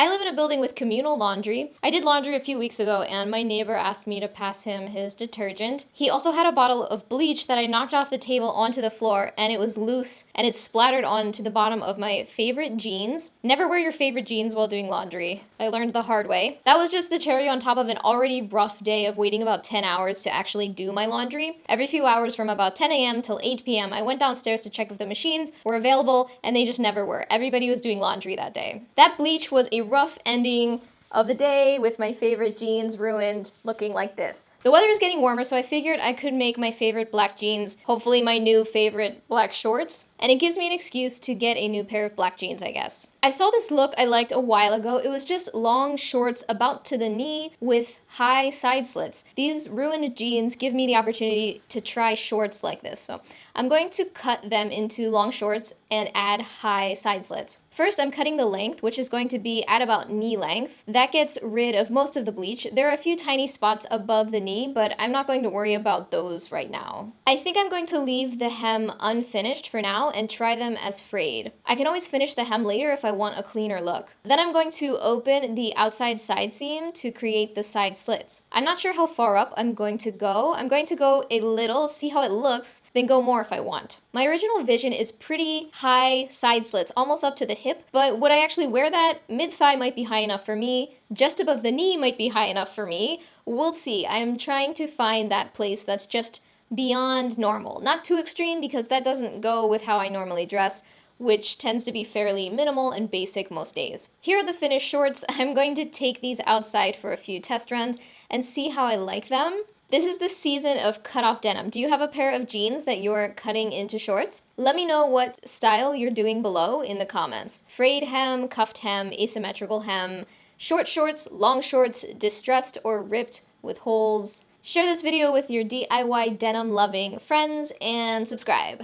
I live in a building with communal laundry. I did laundry a few weeks ago and my neighbor asked me to pass him his detergent. He also had a bottle of bleach that I knocked off the table onto the floor and it was loose and it splattered onto the bottom of my favorite jeans. Never wear your favorite jeans while doing laundry. I learned the hard way. That was just the cherry on top of an already rough day of waiting about 10 hours to actually do my laundry. Every few hours from about 10 a.m. till 8 p.m. I went downstairs to check if the machines were available and they just never were. Everybody was doing laundry that day. That bleach was a rough ending of a day with my favorite jeans ruined, looking like this. The weather is getting warmer, so I figured I could make my favorite black jeans, hopefully my new favorite black shorts, and it gives me an excuse to get a new pair of black jeans, I guess. I saw this look I liked a while ago. It was just long shorts about to the knee with high side slits. These ruined jeans give me the opportunity to try shorts like this, so I'm going to cut them into long shorts and add high side slits. First, I'm cutting the length, which is going to be at about knee length. That gets rid of most of the bleach. There are a few tiny spots above the knee, but I'm not going to worry about those right now. I think I'm going to leave the hem unfinished for now and try them as frayed. I can always finish the hem later if I want a cleaner look. Then I'm going to open the outside side seam to create the side slits. I'm not sure how far up I'm going to go. I'm going to go a little, see how it looks, then go more if I want. My original vision is pretty high side slits, almost up to the hip, but would I actually wear that? Mid-thigh might be high enough for me, just above the knee might be high enough for me. We'll see. I'm trying to find that place that's just beyond normal. Not too extreme because that doesn't go with how I normally dress, which tends to be fairly minimal and basic most days. Here are the finished shorts. I'm going to take these outside for a few test runs and see how I like them. This is the season of cut-off denim. Do you have a pair of jeans that you're cutting into shorts? Let me know what style you're doing below in the comments. Frayed hem, cuffed hem, asymmetrical hem, short shorts, long shorts, distressed or ripped with holes. Share this video with your DIY denim loving friends and subscribe.